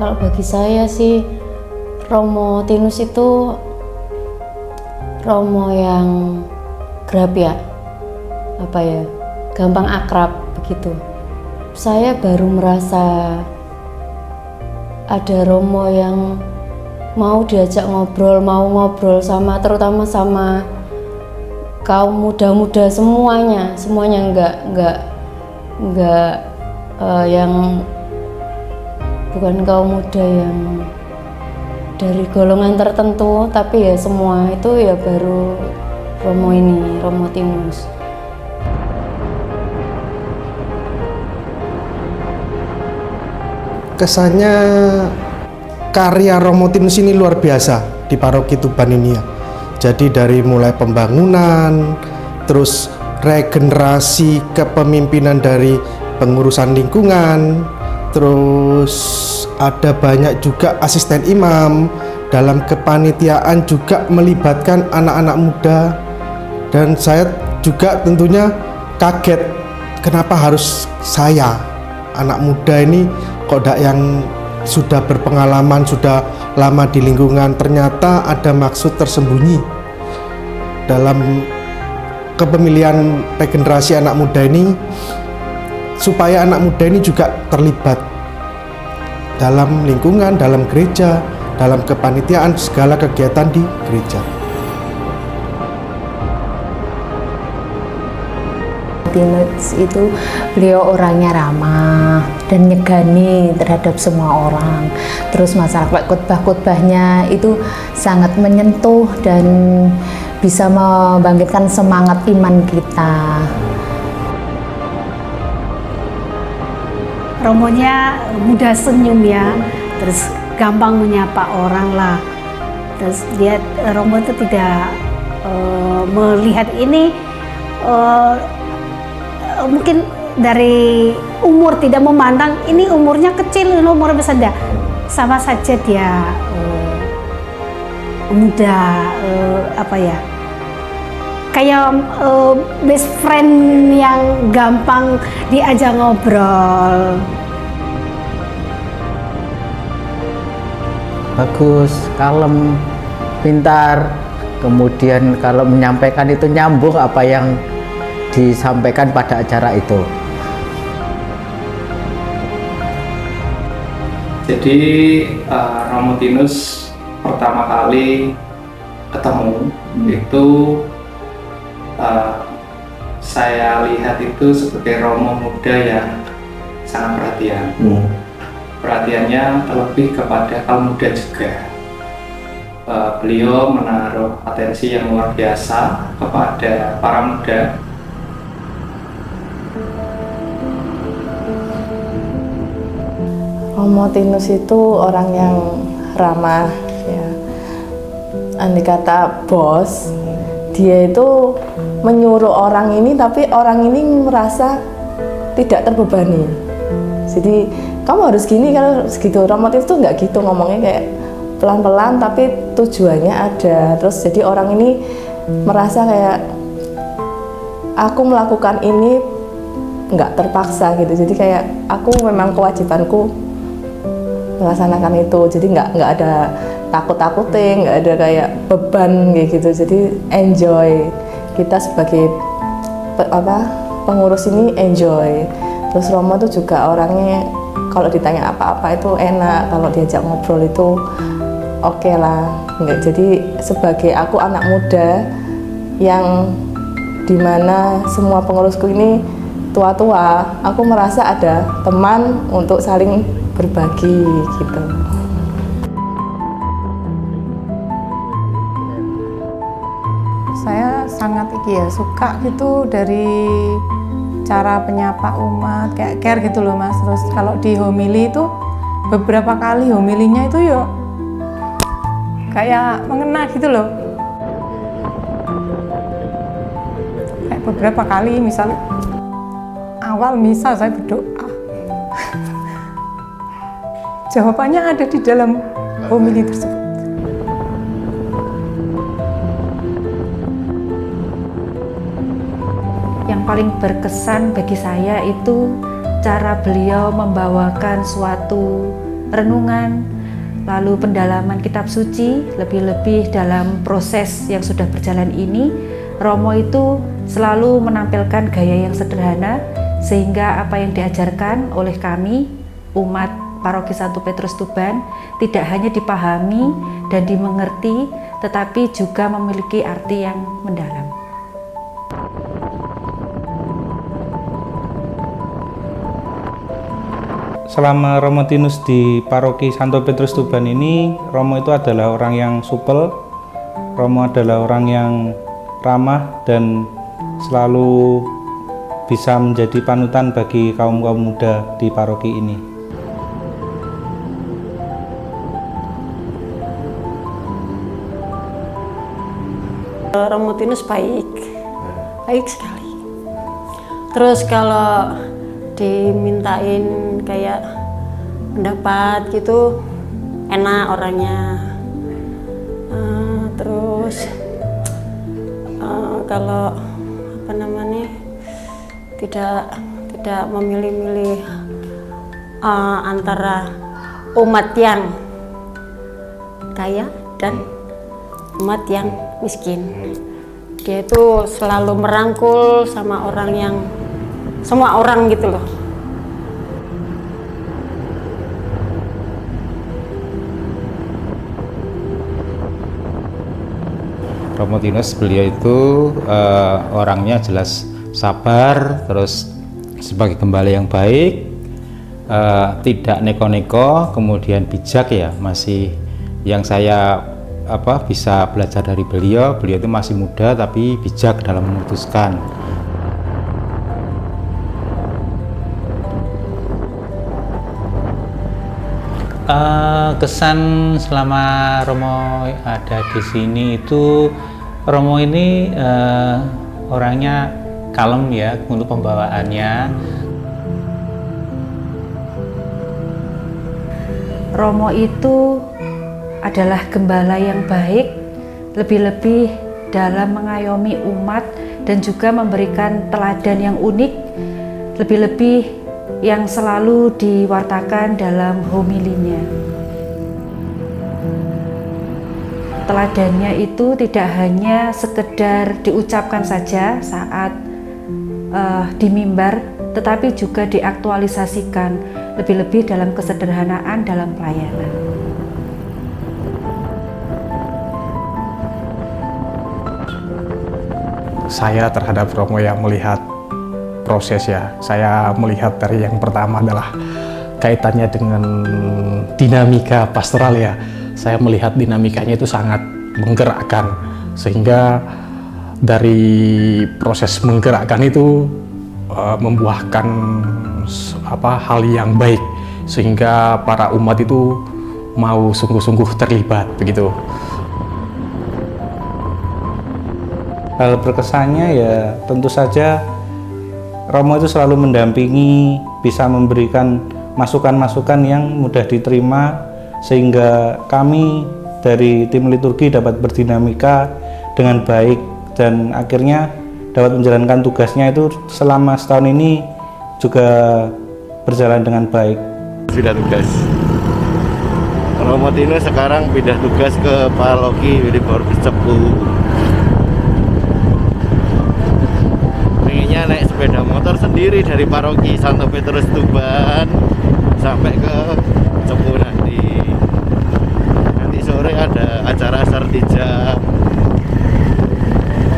Kalau bagi saya sih Romo Tinus itu Romo yang grab ya, gampang akrab begitu. Saya baru merasa ada Romo yang mau diajak ngobrol, mau ngobrol sama, terutama sama kaum muda-muda semuanya enggak yang bukan kaum muda yang dari golongan tertentu, tapi ya semua itu ya baru Romo Tinus. Kesannya karya Romo Tinus ini luar biasa di Paroki Tuban ini ya. Jadi dari mulai pembangunan, terus regenerasi kepemimpinan dari pengurusan lingkungan, terus ada banyak juga asisten imam, dalam kepanitiaan juga melibatkan anak-anak muda. Dan saya juga tentunya kaget kenapa harus saya, anak muda ini kok yang sudah berpengalaman, sudah lama di lingkungan. Ternyata ada maksud tersembunyi dalam kepemilihan regenerasi anak muda ini, supaya anak muda ini juga terlibat dalam lingkungan, dalam gereja, dalam kepanitiaan, segala kegiatan di gereja. Tinus itu beliau orangnya ramah dan nyegani terhadap semua orang. Terus masalah khotbah-khotbahnya itu sangat menyentuh dan bisa membangkitkan semangat iman kita. Romonya mudah senyum ya, terus gampang menyapa orang lah. Terus dia Romo itu tidak melihat ini mungkin dari umur, tidak memandang ini umurnya kecil, ini umurnya besar, sama saja dia muda, kayak best friend yang gampang diajak ngobrol. Bagus, kalem, pintar, kemudian kalau menyampaikan itu nyambung apa yang disampaikan pada acara itu. Jadi Romo Tinus pertama kali ketemu itu saya lihat itu sebagai Romo muda yang sangat perhatian. Perhatiannya terlebih kepada kaum muda juga. Beliau menaruh atensi yang luar biasa kepada para muda. Romo Tinus itu orang yang ramah ya. Andai kata bos, dia itu menyuruh orang ini, tapi orang ini merasa tidak terbebani. Jadi kamu harus gini, kalau segitu. Romo Tinus tuh nggak gitu ngomongnya, kayak pelan-pelan tapi tujuannya ada. Terus jadi orang ini merasa kayak aku melakukan ini nggak terpaksa gitu. Jadi kayak aku memang kewajibanku melaksanakan itu. Jadi nggak ada takut-takutin, nggak ada kayak beban kayak gitu. Jadi enjoy, kita sebagai pengurus ini enjoy. Terus Romo tuh juga orangnya kalau ditanya apa-apa itu enak, kalau diajak ngobrol itu oke lah. Nggak, jadi sebagai aku anak muda yang dimana semua pengurusku ini tua-tua, aku merasa ada teman untuk saling berbagi gitu. Saya sangat suka gitu dari cara penyapa umat, kayak care gitu loh Mas. Terus kalau di homili itu beberapa kali homilinya itu kayak mengena gitu loh. Kayak beberapa kali, misal awal misa saya berdoa, jawabannya ada di dalam homili tersebut. Yang paling berkesan bagi saya itu cara beliau membawakan suatu renungan, lalu pendalaman kitab suci, lebih-lebih dalam proses yang sudah berjalan ini, Romo itu selalu menampilkan gaya yang sederhana, sehingga apa yang diajarkan oleh kami, umat Paroki Santo Petrus Tuban, tidak hanya dipahami dan dimengerti, tetapi juga memiliki arti yang mendalam. Selama Romo Tinus di Paroki Santo Petrus Tuban ini, Romo itu adalah orang yang supel, Romo adalah orang yang ramah dan selalu bisa menjadi panutan bagi kaum-kaum muda di paroki ini. Romo Tinus baik sekali. Terus kalau dimintain kayak pendapat gitu, enak orangnya. Terus kalau apa namanya, tidak memilih-milih antara umat yang kaya dan umat yang miskin. Dia itu selalu merangkul sama orang yang semua orang gitu loh. Romo Tinus, beliau itu orangnya jelas sabar, terus sebagai gembala yang baik, tidak neko-neko, kemudian bijak ya, masih yang saya bisa belajar dari beliau itu masih muda tapi bijak dalam memutuskan. Kesan selama Romo ada di sini itu, Romo ini orangnya kalem ya untuk pembawaannya. Romo itu adalah gembala yang baik, lebih-lebih dalam mengayomi umat dan juga memberikan teladan yang unik, lebih-lebih yang selalu diwartakan dalam homilinya. Teladannya itu tidak hanya sekedar diucapkan saja saat di mimbar, tetapi juga diaktualisasikan, lebih-lebih dalam kesederhanaan dalam pelayanan. Saya terhadap Romo yang melihat proses ya, saya melihat dari yang pertama adalah kaitannya dengan dinamika pastoral ya. Saya melihat dinamikanya itu sangat menggerakkan, sehingga dari proses menggerakkan itu membuahkan hal yang baik, sehingga para umat itu mau sungguh-sungguh terlibat begitu. Hal berkesannya ya tentu saja Romo itu selalu mendampingi, bisa memberikan masukan-masukan yang mudah diterima, sehingga kami dari tim liturgi dapat berdinamika dengan baik dan akhirnya dapat menjalankan tugasnya itu selama setahun ini juga berjalan dengan baik. Pindah tugas. Romo Tinus sekarang pindah tugas ke Paroki Willibrord Cepu. Pengennya naik sepeda motor sendiri dari Paroki Santo Petrus Tuban sampai ke Cepu nanti. Nanti sore ada acara Sartija.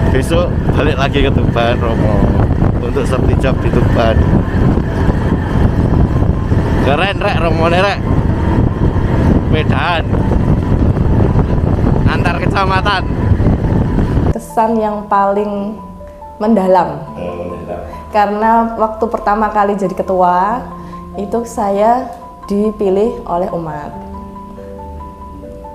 Besok balik lagi ke Tuban Romo untuk Sartija di Tuban. Keren rek Romo rek. Medan antar kecamatan. Kesan yang paling mendalam. Karena waktu pertama kali jadi ketua itu saya dipilih oleh umat.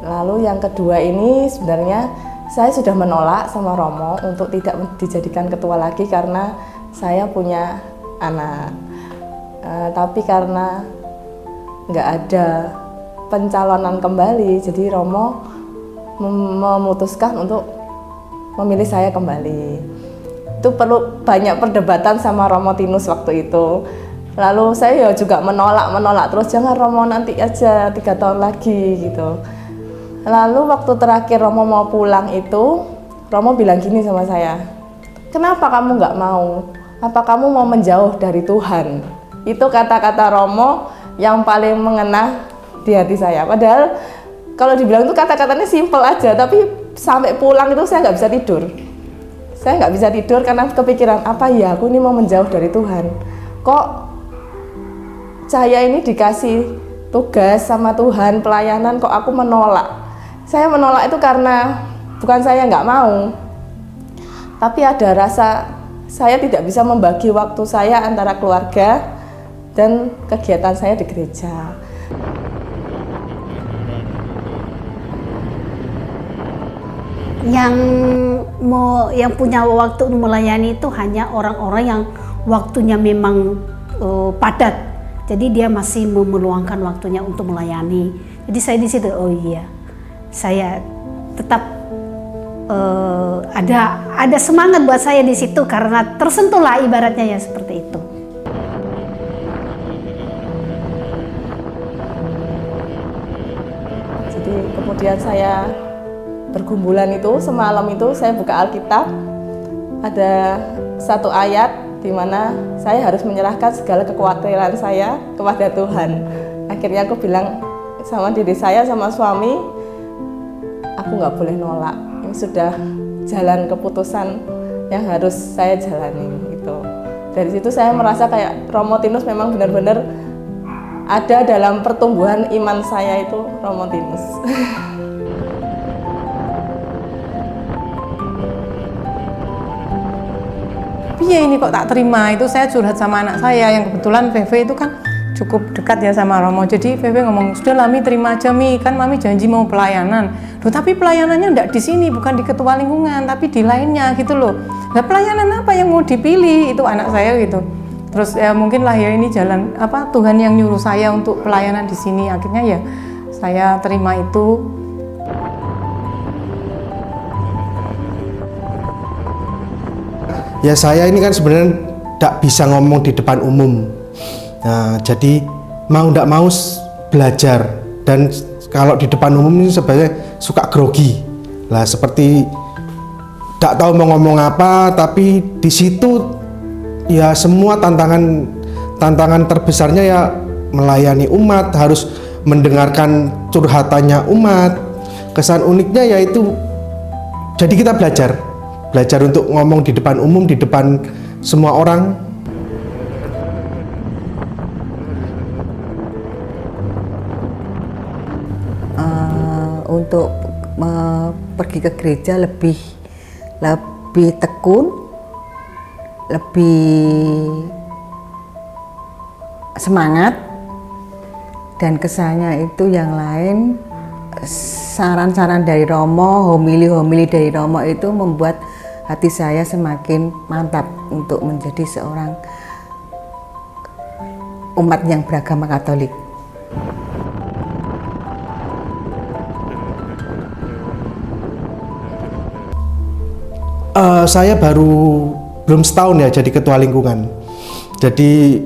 Lalu yang kedua ini sebenarnya saya sudah menolak sama Romo untuk tidak dijadikan ketua lagi karena saya punya anak. Tapi karena nggak ada pencalonan kembali, jadi Romo memutuskan untuk memilih saya kembali. Itu perlu banyak perdebatan sama Romo Tinus waktu itu. Lalu saya ya juga menolak terus, jangan Romo, nanti aja 3 tahun lagi gitu. Lalu waktu terakhir Romo mau pulang itu, Romo bilang gini sama saya, kenapa kamu nggak mau? Apa kamu mau menjauh dari Tuhan? Itu kata-kata Romo yang paling mengena di hati saya. Padahal kalau dibilang itu kata-katanya simpel aja, tapi sampai pulang itu saya nggak bisa tidur. Saya nggak bisa tidur karena kepikiran, apa ya aku ini mau menjauh dari Tuhan. Kok saya ini dikasih tugas sama Tuhan, pelayanan, kok aku menolak. Saya menolak itu karena bukan saya nggak mau, tapi ada rasa saya tidak bisa membagi waktu saya antara keluarga dan kegiatan saya di gereja. Yang punya waktu melayani itu hanya orang-orang yang waktunya memang padat. Jadi dia masih meluangkan waktunya untuk melayani. Jadi saya di situ, oh iya, saya tetap ada semangat buat saya di situ karena tersentuhlah ibaratnya ya seperti itu. Jadi kemudian saya bergumbulan itu, semalam itu saya buka Alkitab, ada satu ayat di mana saya harus menyerahkan segala kekhawatiran saya kepada Tuhan. Akhirnya aku bilang sama diri saya, sama suami, aku nggak boleh nolak. Ini sudah jalan keputusan yang harus saya jalani gitu. Dari situ saya merasa kayak Romo Tinus memang benar-benar ada dalam pertumbuhan iman saya itu Romo Tinus. Iya ini kok tak terima, itu saya curhat sama anak saya yang kebetulan VV itu kan cukup dekat ya sama Romo. Jadi VV ngomong, sudah lah Mi, terima aja Mi, kan Mami janji mau pelayanan. Loh tapi pelayanannya enggak di sini, bukan di ketua lingkungan, tapi di lainnya gitu loh. Nah pelayanan apa yang mau dipilih, itu anak saya gitu. Terus ya mungkin lah ya ini jalan apa Tuhan yang nyuruh saya untuk pelayanan di sini. Akhirnya ya saya terima itu. Ya saya ini kan sebenarnya tidak bisa ngomong di depan umum. Nah, jadi mau tidak mau belajar, dan kalau di depan umum ini sebenarnya suka grogi. Lah seperti tidak tahu mau ngomong apa, tapi di situ ya semua tantangan terbesarnya ya melayani umat, harus mendengarkan curhatannya umat. Kesan uniknya yaitu jadi kita belajar untuk ngomong di depan umum, di depan semua orang. Untuk pergi ke gereja lebih tekun, lebih semangat, dan kesannya itu yang lain, saran-saran dari Romo, homili-homili dari Romo itu membuat hati saya semakin mantap untuk menjadi seorang umat yang beragama Katolik. Saya belum setahun ya jadi ketua lingkungan. Jadi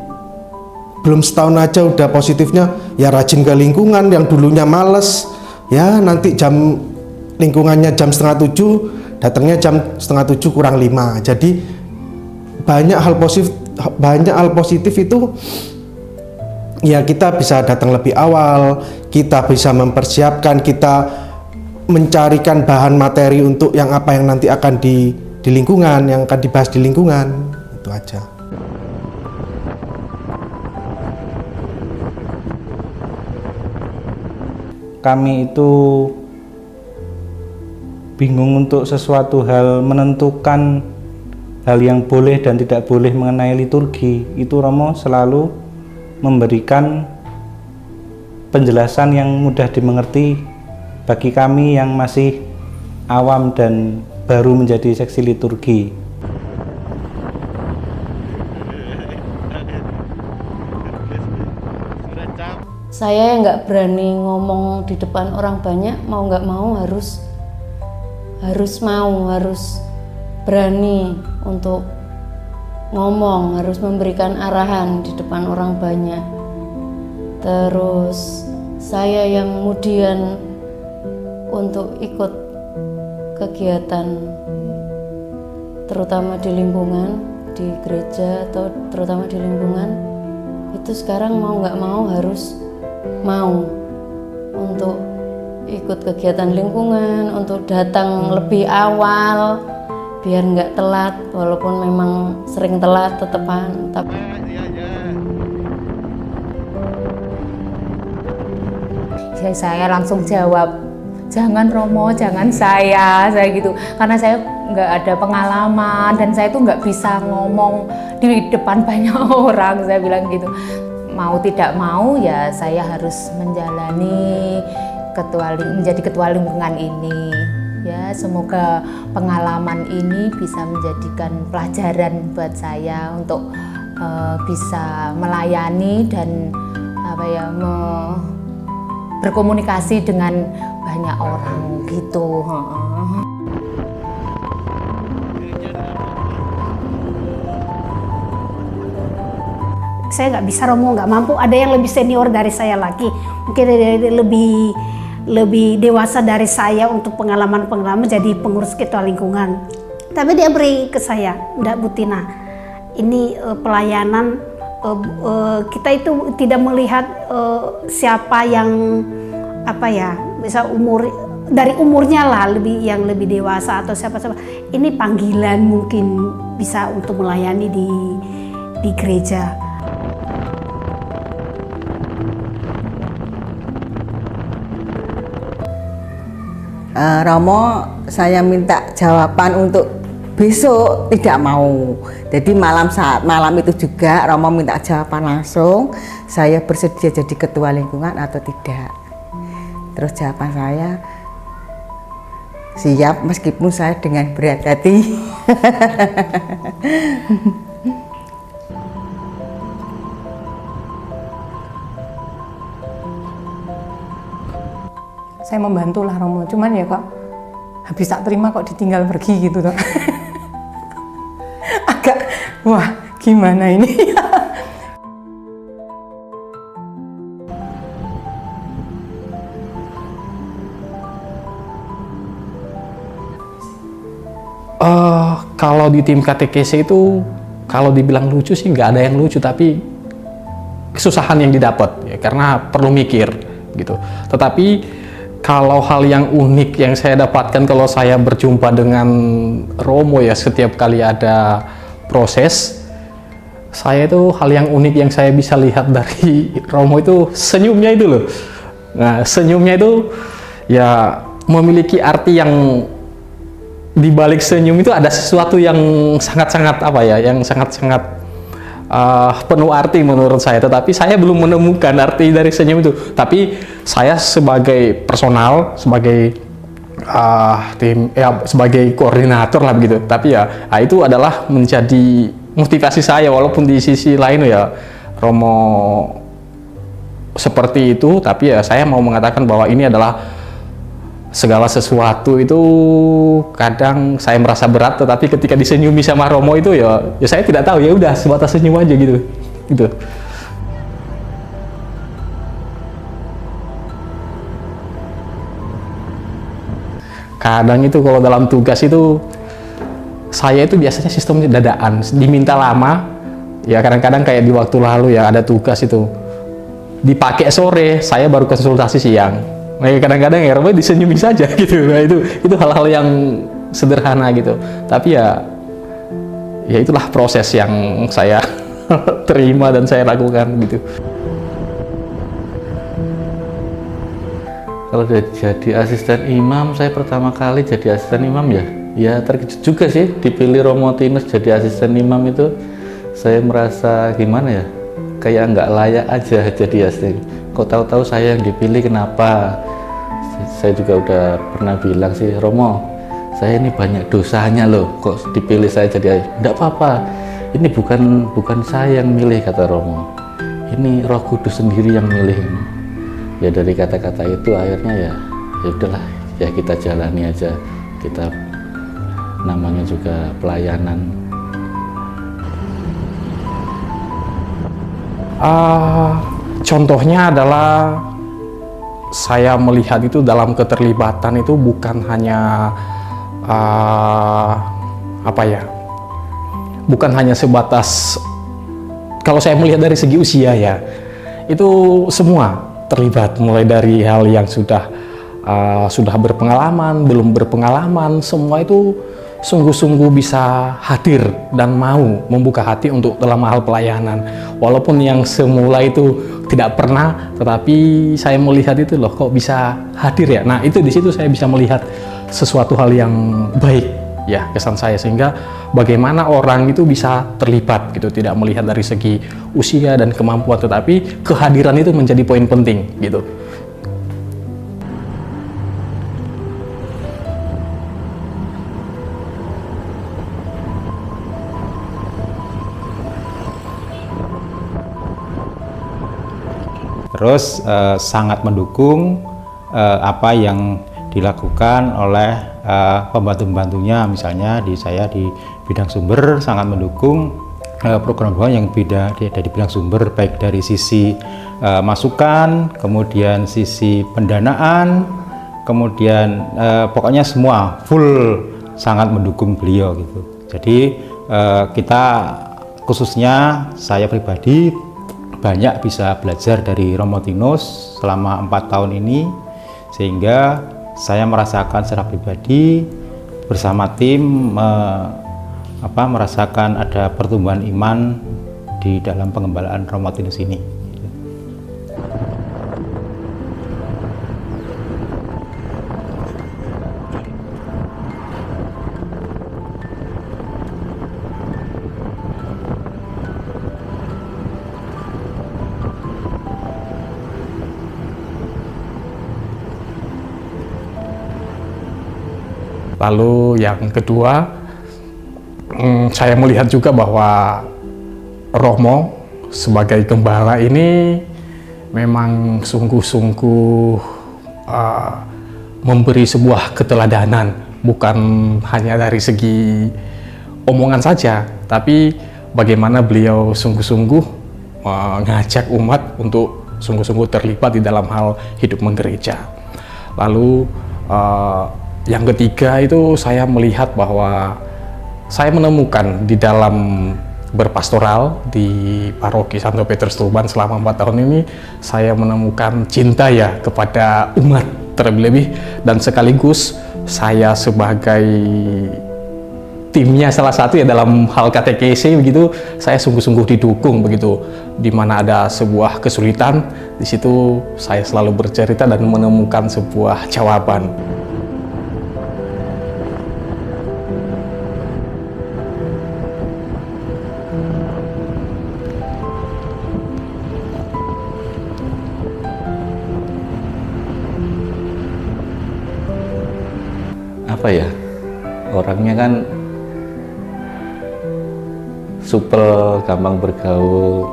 belum setahun aja udah positifnya ya rajin ke lingkungan, yang dulunya males ya nanti jam lingkungannya jam 6:30, datangnya jam 6:30 kurang 5. Jadi banyak hal positif itu ya, kita bisa datang lebih awal, kita bisa mempersiapkan, kita mencarikan bahan materi untuk yang apa yang nanti akan di lingkungan, yang akan dibahas di lingkungan. Itu aja. Kami itu bingung untuk sesuatu hal, menentukan hal yang boleh dan tidak boleh mengenai liturgi. Itu Romo selalu memberikan penjelasan yang mudah dimengerti bagi kami yang masih awam dan baru menjadi seksi liturgi. Saya yang nggak berani ngomong di depan orang banyak, mau nggak mau harus berani untuk ngomong, harus memberikan arahan di depan orang banyak. Terus saya yang kemudian untuk ikut kegiatan terutama di lingkungan, di gereja atau terutama di lingkungan, itu sekarang mau nggak mau harus mau untuk ikut kegiatan lingkungan, untuk datang lebih awal biar nggak telat, walaupun memang sering telat tetepan. Saya langsung jawab, jangan Romo, jangan saya gitu, karena saya nggak ada pengalaman dan saya tuh nggak bisa ngomong di depan banyak orang. Saya bilang gitu, mau tidak mau ya saya harus menjalani menjadi ketua lingkungan ini. Ya, semoga pengalaman ini bisa menjadikan pelajaran buat saya untuk bisa melayani dan berkomunikasi dengan banyak orang gitu. Saya nggak bisa Romo, nggak mampu. Ada yang lebih senior dari saya lagi, mungkin lebih dewasa dari saya untuk pengalaman jadi pengurus ketua lingkungan. Tapi dia beri ke saya, "Ndak Bu Tina, ini pelayanan kita itu tidak melihat siapa yang bisa dari umurnya lah yang lebih dewasa atau siapa. Ini panggilan mungkin bisa untuk melayani di gereja." Romo, saya minta jawaban untuk besok, tidak mau. Jadi malam itu juga Romo minta jawaban langsung, saya bersedia jadi ketua lingkungan atau tidak. Terus jawaban saya, siap meskipun saya dengan berat hati. Saya membantulah Romo, cuman ya kok habis tak terima kok ditinggal pergi gitu toh. Agak wah gimana ini. Kalau di tim KTKC itu kalau dibilang lucu sih nggak ada yang lucu, tapi kesusahan yang didapat ya, karena perlu mikir gitu. Tetapi kalau hal yang unik yang saya dapatkan kalau saya berjumpa dengan Romo ya, setiap kali ada proses, saya itu hal yang unik yang saya bisa lihat dari Romo itu senyumnya itu loh. Nah, senyumnya itu ya memiliki arti yang di balik senyum itu ada sesuatu yang sangat-sangat yang sangat-sangat penuh arti menurut saya, tetapi saya belum menemukan arti dari senyum itu. Tapi saya sebagai personal, sebagai tim sebagai koordinator lah begitu, tapi ya itu adalah menjadi motivasi saya, walaupun di sisi lain ya Romo seperti itu, tapi ya saya mau mengatakan bahwa ini adalah segala sesuatu itu kadang saya merasa berat, tetapi ketika disenyumi sama Romo itu ya saya tidak tahu, ya udah sebatas senyum aja gitu. Kadang itu kalau dalam tugas itu saya itu biasanya sistemnya dadaan, diminta lama. Ya kadang-kadang kayak di waktu lalu ya ada tugas itu dipakai sore, saya baru konsultasi siang. Nah, kadang-kadang ya Romo disenyumin saja gitu. Nah, itu hal-hal yang sederhana gitu. Tapi ya itulah proses yang saya terima dan saya lakukan gitu. Kalau jadi asisten imam, saya pertama kali jadi asisten imam ya terkejut juga sih dipilih Romo Tinus jadi asisten imam itu. Saya merasa gimana ya, kayak nggak layak aja jadi asisten. Kok tahu-tahu saya yang dipilih, kenapa? Saya juga udah pernah bilang sih, Romo, saya ini banyak dosanya loh, kok dipilih saya jadi asisten. Nggak apa-apa, ini bukan saya yang milih, kata Romo. Ini Roh Kudus sendiri yang milih. Ya dari kata-kata itu akhirnya ya udahlah, ya kita jalani aja. Kita namanya juga pelayanan. Contohnya adalah saya melihat itu dalam keterlibatan itu bukan hanya bukan hanya sebatas, kalau saya melihat dari segi usia ya, itu semua terlibat, mulai dari hal yang sudah berpengalaman, belum berpengalaman, semua itu sungguh-sungguh bisa hadir dan mau membuka hati untuk dalam hal pelayanan. Walaupun yang semula itu tidak pernah, tetapi saya melihat itu loh kok bisa hadir ya. Nah itu di situ saya bisa melihat sesuatu hal yang baik ya kesan saya, sehingga bagaimana orang itu bisa terlibat gitu, tidak melihat dari segi usia dan kemampuan, tetapi kehadiran itu menjadi poin penting gitu. Terus sangat mendukung apa yang dilakukan oleh pembantu-pembantunya, misalnya saya di bidang sumber sangat mendukung program-program yang beda dari bidang sumber, baik dari sisi masukan, kemudian sisi pendanaan, kemudian pokoknya semua full sangat mendukung beliau gitu. Jadi kita khususnya saya pribadi banyak bisa belajar dari Romo Tinus selama 4 tahun ini, sehingga saya merasakan secara pribadi bersama tim merasakan ada pertumbuhan iman di dalam pengembalaan Romo Tinus ini. Lalu yang kedua, saya melihat juga bahwa Romo sebagai gembala ini memang sungguh-sungguh memberi sebuah keteladanan, bukan hanya dari segi omongan saja, tapi bagaimana beliau sungguh-sungguh mengajak umat untuk sungguh-sungguh terlibat di dalam hal hidup menggereja. Lalu yang ketiga itu saya melihat bahwa saya menemukan di dalam berpastoral di Paroki Santo Petrus Tuban selama 4 tahun ini, saya menemukan cinta ya kepada umat terlebih-lebih, dan sekaligus saya sebagai timnya salah satu ya dalam hal katekesi begitu, saya sungguh-sungguh didukung begitu. Di mana ada sebuah kesulitan, di situ saya selalu bercerita dan menemukan sebuah jawaban. Apa ya, orangnya kan supel, gampang bergaul,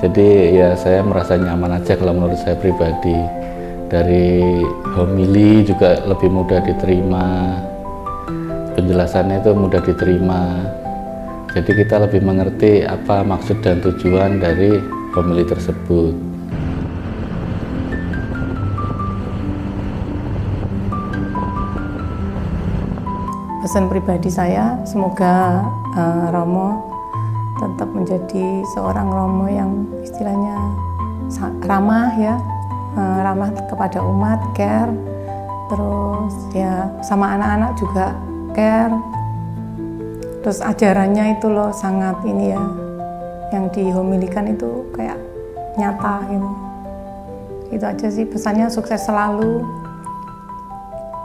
jadi ya saya merasa nyaman aja kalau menurut saya pribadi. Dari homili juga lebih mudah diterima, penjelasannya itu mudah diterima, jadi kita lebih mengerti apa maksud dan tujuan dari homili tersebut. Pesan pribadi saya, semoga Romo tetap menjadi seorang Romo yang istilahnya ramah ya, ramah kepada umat, care, terus ya sama anak-anak juga care, terus ajarannya itu loh sangat ini ya, yang dihomilikan itu kayak nyata gitu. Itu aja sih pesannya, sukses selalu.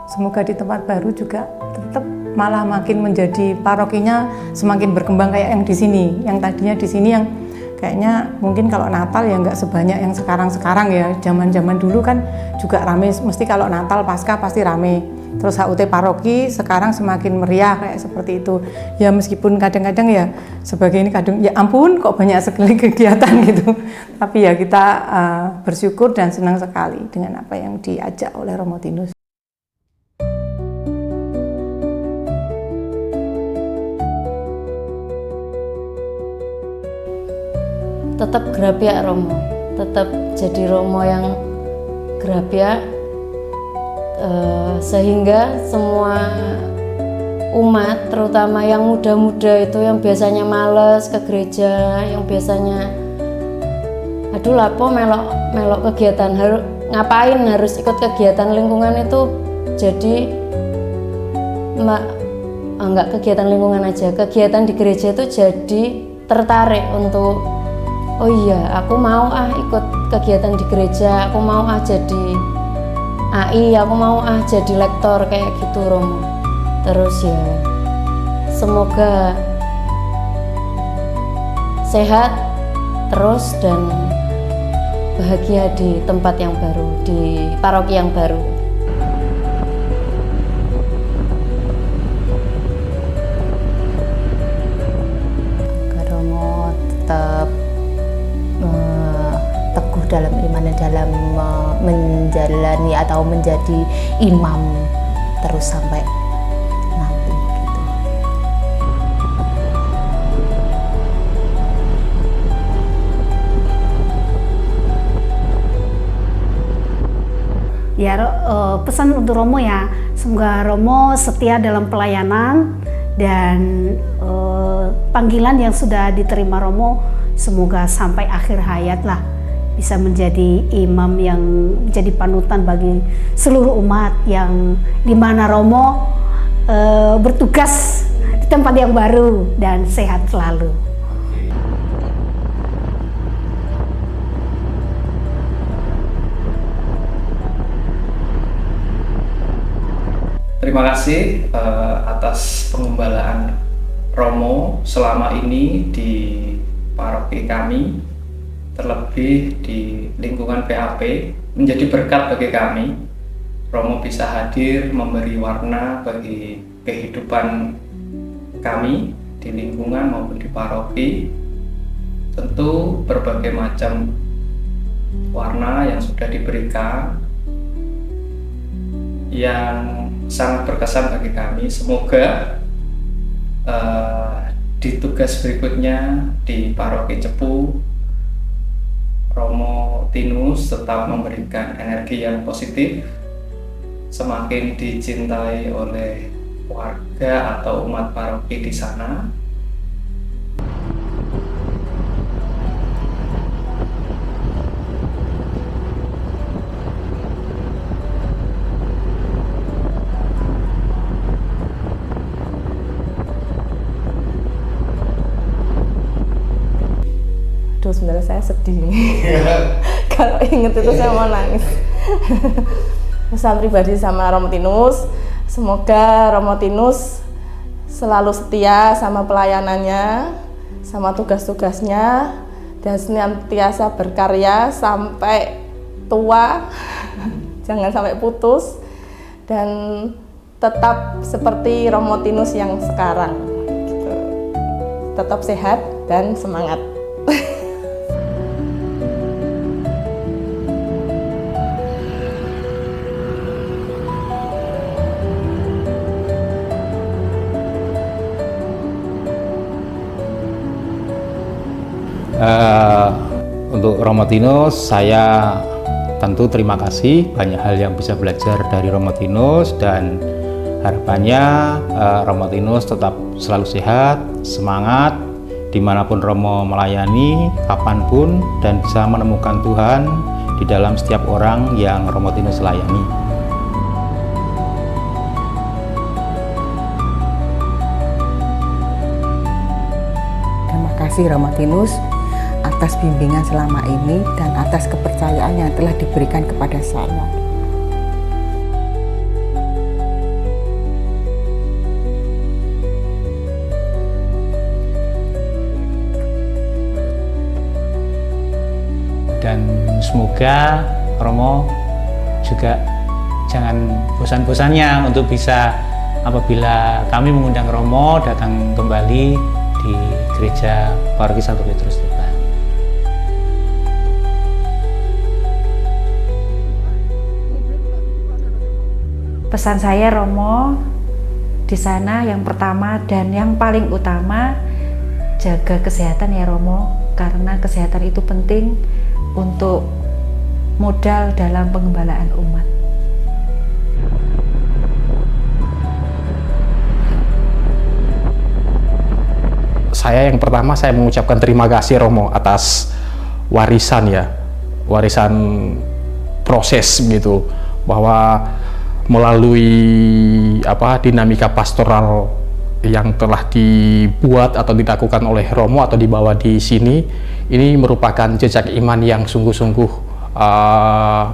Semoga di tempat baru juga tetap malah makin menjadi parokinya semakin berkembang kayak yang di sini. Yang tadinya di sini yang kayaknya mungkin kalau Natal ya nggak sebanyak yang sekarang ya. Zaman-zaman dulu kan juga rame, mesti kalau Natal Paskah pasti rame. Terus HUT paroki sekarang semakin meriah kayak seperti itu. Ya meskipun kadang-kadang ya sebagai ini kadang ya ampun kok banyak sekali kegiatan gitu. Tapi ya kita bersyukur dan senang sekali dengan apa yang diajak oleh Romo Tinus. tetap Grabyak Romo, tetap jadi Romo yang Grabyak, sehingga semua umat, terutama yang muda-muda itu yang biasanya males ke gereja, yang biasanya aduh lapo melok kegiatan, ngapain harus ikut kegiatan lingkungan itu, jadi enggak kegiatan lingkungan aja, kegiatan di gereja itu jadi tertarik untuk oh iya aku mau ikut kegiatan di gereja, aku mau jadi AI, aku mau jadi lektor kayak gitu Romo. Terus ya semoga sehat terus dan bahagia di tempat yang baru, di paroki yang baru. Romo tetap teguh dalam iman dan dalam menjalani atau menjadi imam terus sampai nanti gitu. Ya, pesan untuk Romo ya, semoga Romo setia dalam pelayanan dan panggilan yang sudah diterima Romo semoga sampai akhir hayat lah bisa menjadi imam yang menjadi panutan bagi seluruh umat, yang dimana Romo bertugas di tempat yang baru dan sehat selalu. Terima kasih atas penggembalaan Romo selama ini di paroki kami, terlebih di lingkungan PAP, menjadi berkat bagi kami. Romo bisa hadir memberi warna bagi kehidupan kami di lingkungan maupun di paroki. Tentu berbagai macam warna yang sudah diberikan yang sangat berkesan bagi kami. Semoga di tugas berikutnya di Paroki Cepu, Romo Tinus tetap memberikan energi yang positif, semakin dicintai oleh warga atau umat paroki di sana. Sebenarnya saya sedih kalau inget itu saya mau nangis. Pesan pribadi sama Romo Tinus, semoga Romo Tinus selalu setia sama pelayanannya, sama tugas-tugasnya, dan senantiasa berkarya sampai tua, jangan sampai putus, dan tetap seperti Romo Tinus yang sekarang gitu. Tetap sehat dan semangat. Untuk Romo Tinus, saya tentu terima kasih, banyak hal yang bisa belajar dari Romo Tinus, dan harapannya Romo Tinus tetap selalu sehat, semangat dimanapun Romo melayani, kapanpun, dan bisa menemukan Tuhan di dalam setiap orang yang Romo Tinus layani. Terima kasih Romo Tinus atas bimbingan selama ini dan atas kepercayaan yang telah diberikan kepada saya. Dan semoga Romo juga jangan bosan-bosannya untuk bisa, apabila kami mengundang Romo datang kembali di gereja Paroki Santo Petrus Tuban. Pesan saya Romo di sana yang pertama dan yang paling utama, jaga kesehatan ya Romo, karena kesehatan itu penting untuk modal dalam pengembalaan umat. Saya yang pertama saya mengucapkan terima kasih Romo atas warisan proses gitu, bahwa melalui dinamika pastoral yang telah dibuat atau dilakukan oleh Romo atau dibawa di sini, ini merupakan jejak iman yang sungguh-sungguh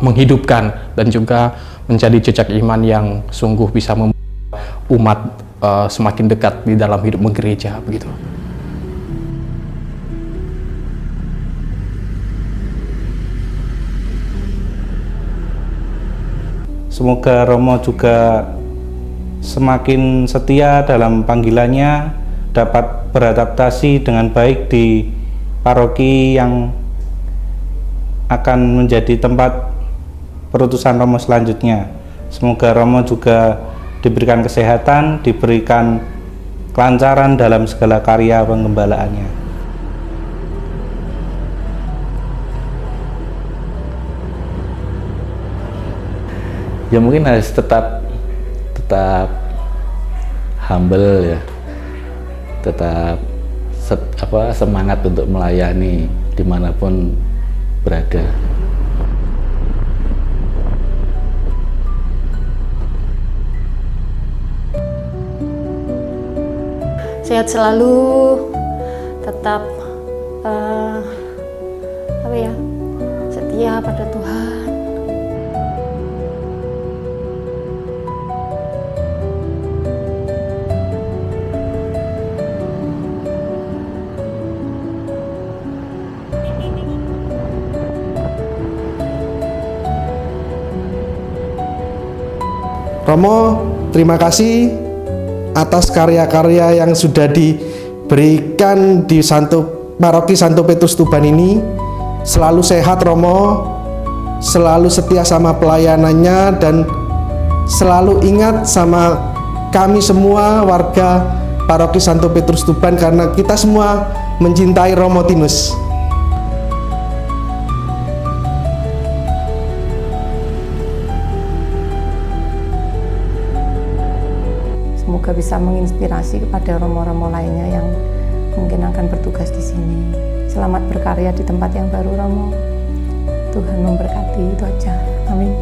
menghidupkan dan juga menjadi jejak iman yang sungguh bisa membuat umat semakin dekat di dalam hidup menggereja begitu. Semoga Romo juga semakin setia dalam panggilannya, dapat beradaptasi dengan baik di paroki yang akan menjadi tempat perutusan Romo selanjutnya. Semoga Romo juga diberikan kesehatan, diberikan kelancaran dalam segala karya penggembalaannya. Ya mungkin harus tetap humble ya, tetap semangat untuk melayani dimanapun berada. Sehat selalu, tetap setia pada Tuhan. Romo, terima kasih atas karya-karya yang sudah diberikan di Paroki Santo Petrus Tuban ini. Selalu sehat Romo, selalu setia sama pelayanannya, dan selalu ingat sama kami semua warga Paroki Santo Petrus Tuban, karena kita semua mencintai Romo Tinus. Semoga bisa menginspirasi kepada romo-romo lainnya yang mungkin akan bertugas di sini. Selamat berkarya di tempat yang baru, Romo. Tuhan memberkati, itu aja. Amin.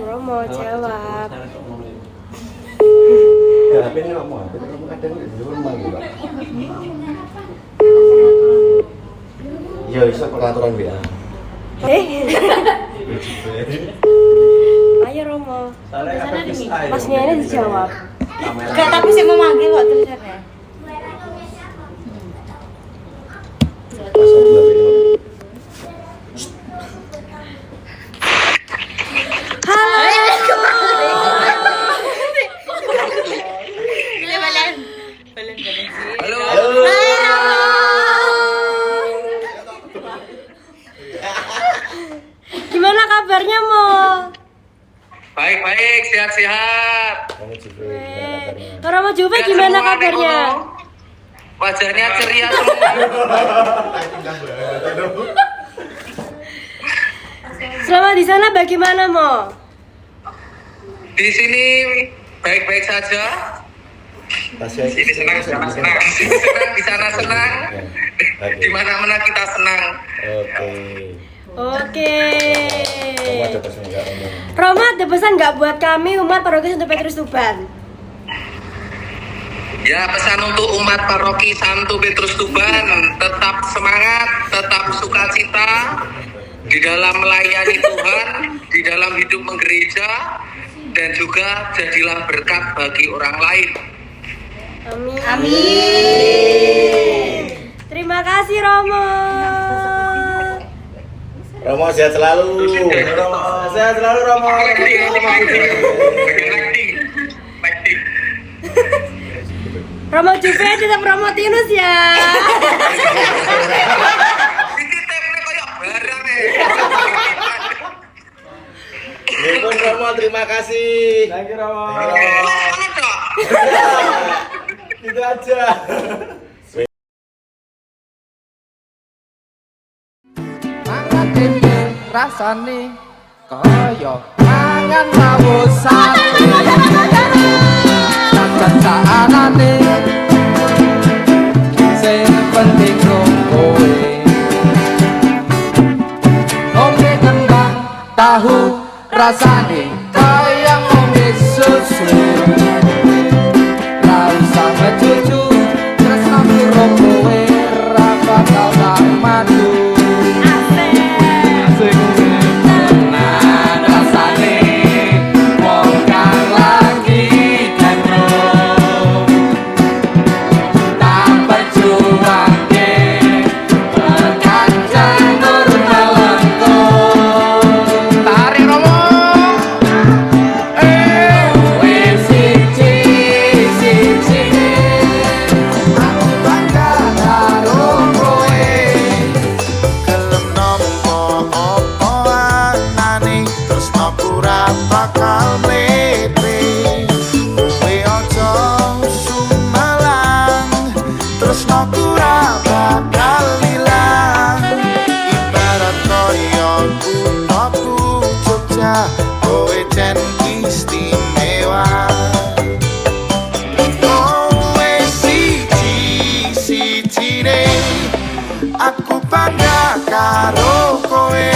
Romo jawab. Ya, iso peraturan WA. Ayo Romo. Masnya ini dijawab. Enggak, tapi saya memanggil kok tulisannya. Gimana kabarnya, Mo? Baik-baik, sehat-sehat. Romo Juve gimana kabarnya? Wajahnya ceria semua. Selama di sana bagaimana, Mo? Di sini baik-baik saja. Di sini senang, di sana senang. Di sini senang, di sana senang. Di mana-mana kita senang. Oke. ada pesan nggak Romo? Romo ada pesan nggak buat kami umat Paroki Santo Petrus Tuban? Ya, pesan untuk umat Paroki Santo Petrus Tuban, tetap semangat, tetap sukacita di dalam melayani Tuhan, di dalam hidup menggereja, dan juga jadilah berkat bagi orang lain. Amin. Amin. Terima kasih Romo. Romo sehat selalu. Romo sehat selalu Romo. Romo Juve tetap Romo Tinus ya. Pun Romo, terima kasih. Thank you Romo. Itu aja. Mangan tempe rasane kaya mangan rawuh sate. Sacanane sing penting kowe. Ombe kembang tahu rasane kaya ngombe susu. Ra usah ngecucu tresno karo kowe ra bakal tak madu. Aku bangga karo kowe.